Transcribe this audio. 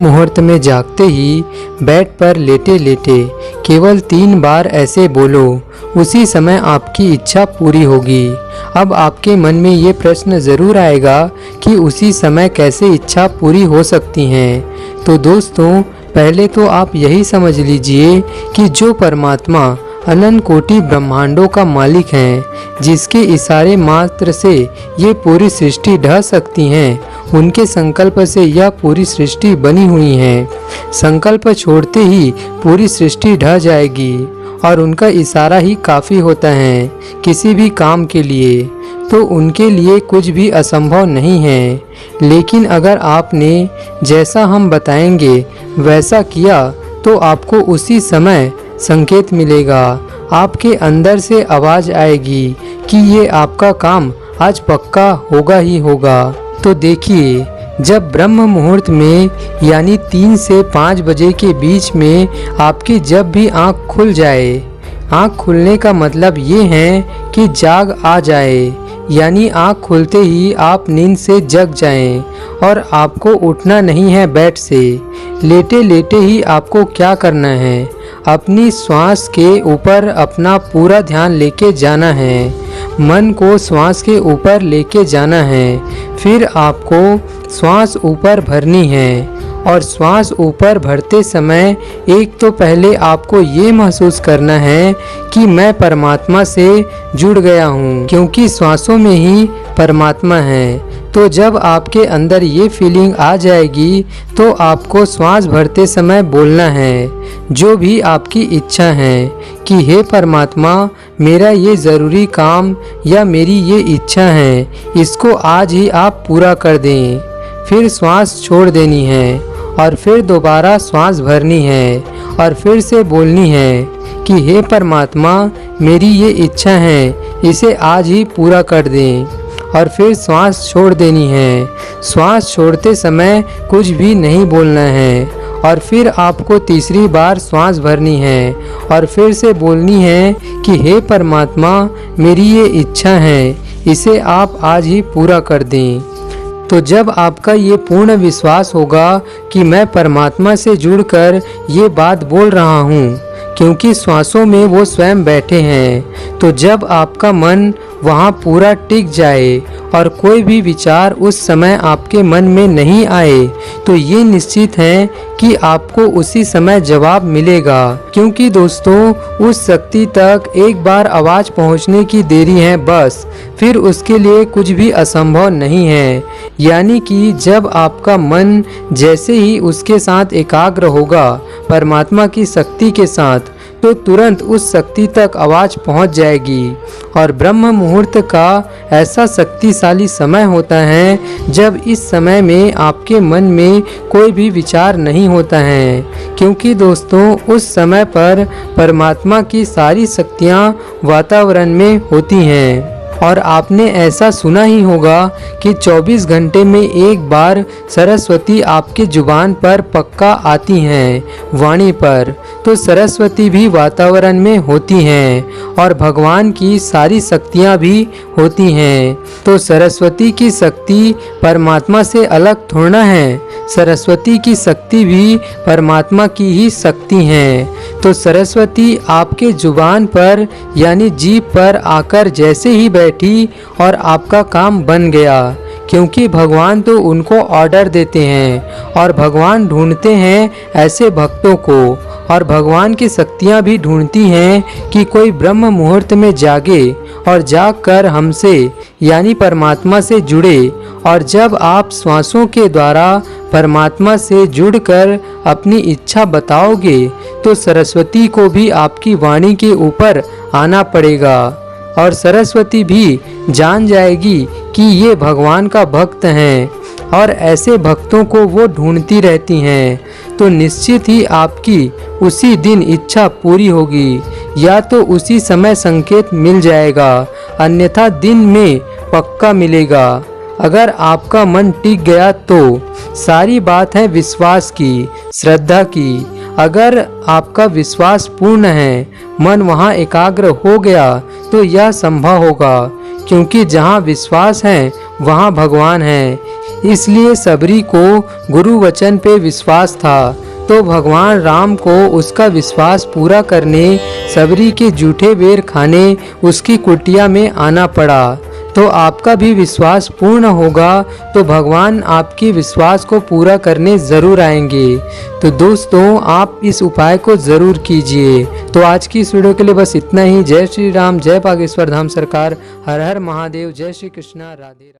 मुहूर्त में जागते ही बेड पर लेटे लेटे केवल 3 बार ऐसे बोलो, उसी समय आपकी इच्छा पूरी होगी। अब आपके मन में ये प्रश्न ज़रूर आएगा कि उसी समय कैसे इच्छा पूरी हो सकती हैं। तो दोस्तों, पहले तो आप यही समझ लीजिए कि जो परमात्मा अनंत कोटि ब्रह्मांडों का मालिक हैं, जिसके इशारे मात्र से ये पूरी सृष्टि ढह सकती हैं, उनके संकल्प से यह पूरी सृष्टि बनी हुई है। संकल्प छोड़ते ही पूरी सृष्टि ढह जाएगी और उनका इशारा ही काफ़ी होता है किसी भी काम के लिए। तो उनके लिए कुछ भी असंभव नहीं है। लेकिन अगर आपने जैसा हम बताएंगे वैसा किया तो आपको उसी समय संकेत मिलेगा। आपके अंदर से आवाज़ आएगी कि ये आपका काम आज पक्का होगा ही होगा। तो देखिए, जब ब्रह्म मुहूर्त में यानी 3 से 5 बजे के बीच में आपकी जब भी आँख खुल जाए, आँख खुलने का मतलब ये है कि जाग आ जाए, यानी आँख खुलते ही आप नींद से जग जाएं और आपको उठना नहीं है बेड से। लेटे लेटे ही आपको क्या करना है, अपनी श्वास के ऊपर अपना पूरा ध्यान लेके जाना है। मन को श्वास के ऊपर लेके जाना है। फिर आपको श्वास ऊपर भरनी है और श्वास ऊपर भरते समय एक तो पहले आपको ये महसूस करना है कि मैं परमात्मा से जुड़ गया हूँ, क्योंकि श्वासों में ही परमात्मा है। तो जब आपके अंदर ये फीलिंग आ जाएगी तो आपको श्वास भरते समय बोलना है जो भी आपकी इच्छा है कि हे परमात्मा, मेरा ये ज़रूरी काम या मेरी ये इच्छा है, इसको आज ही आप पूरा कर दें। फिर श्वास छोड़ देनी है और फिर दोबारा श्वास भरनी है और फिर से बोलनी है कि हे परमात्मा, मेरी ये इच्छा है, इसे आज ही पूरा कर दें। और फिर श्वास छोड़ देनी है। श्वास छोड़ते समय कुछ भी नहीं बोलना है और फिर आपको तीसरी बार श्वास भरनी है और फिर से बोलनी है कि हे परमात्मा, मेरी ये इच्छा है, इसे आप आज ही पूरा कर दें। तो जब आपका ये पूर्ण विश्वास होगा कि मैं परमात्मा से जुड़कर ये बात बोल रहा हूँ, क्योंकि श्वासों में वो स्वयं बैठे हैं, तो जब आपका मन वहाँ पूरा टिक जाए और कोई भी विचार उस समय आपके मन में नहीं आए, तो ये निश्चित है कि आपको उसी समय जवाब मिलेगा। क्योंकि दोस्तों, उस शक्ति तक एक बार आवाज़ पहुँचने की देरी है बस, फिर उसके लिए कुछ भी असंभव नहीं है। यानी कि जब आपका मन जैसे ही उसके साथ एकाग्र होगा परमात्मा की शक्ति के साथ, तो तुरंत उस शक्ति तक आवाज़ पहुंच जाएगी। और ब्रह्म मुहूर्त का ऐसा शक्तिशाली समय होता है जब इस समय में आपके मन में कोई भी विचार नहीं होता है, क्योंकि दोस्तों उस समय पर परमात्मा की सारी शक्तियाँ वातावरण में होती हैं। और आपने ऐसा सुना ही होगा कि 24 घंटे में एक बार सरस्वती आपके जुबान पर पक्का आती हैं, वाणी पर। तो सरस्वती भी वातावरण में होती हैं और भगवान की सारी शक्तियाँ भी होती हैं। तो सरस्वती की शक्ति परमात्मा से अलग थोड़ा है, सरस्वती की शक्ति भी परमात्मा की ही शक्ति है। तो सरस्वती आपके जुबान पर यानी जीभ पर आकर जैसे ही बैठी और आपका काम बन गया, क्योंकि भगवान तो उनको ऑर्डर देते हैं और भगवान ढूंढते हैं ऐसे भक्तों को, और भगवान की शक्तियाँ भी ढूंढती हैं कि कोई ब्रह्म मुहूर्त में जागे और जागकर हमसे यानी परमात्मा से जुड़े। और जब आप श्वासों के द्वारा परमात्मा से जुड़कर अपनी इच्छा बताओगे तो सरस्वती को भी आपकी वाणी के ऊपर आना पड़ेगा और सरस्वती भी जान जाएगी कि ये भगवान का भक्त हैं और ऐसे भक्तों को वो ढूंढती रहती हैं। तो निश्चित ही आपकी उसी दिन इच्छा पूरी होगी, या तो उसी समय संकेत मिल जाएगा, अन्यथा दिन में पक्का मिलेगा। अगर आपका मन टिक गया तो सारी बात है विश्वास की, श्रद्धा की। अगर आपका विश्वास पूर्ण है, मन वहाँ एकाग्र हो गया, तो यह संभव होगा, क्योंकि जहाँ विश्वास है वहाँ भगवान है। इसलिए सबरी को गुरु वचन पे विश्वास था, तो भगवान राम को उसका विश्वास पूरा करने सबरी के जूठे बेर खाने उसकी कुटिया में आना पड़ा। तो आपका भी विश्वास पूर्ण होगा तो भगवान आपके विश्वास को पूरा करने ज़रूर आएंगे। तो दोस्तों, आप इस उपाय को ज़रूर कीजिए। तो आज की इस वीडियो के लिए बस इतना ही। जय श्री राम, जय बागेश्वर धाम सरकार, हर हर महादेव, जय श्री कृष्णा, राधे राधे।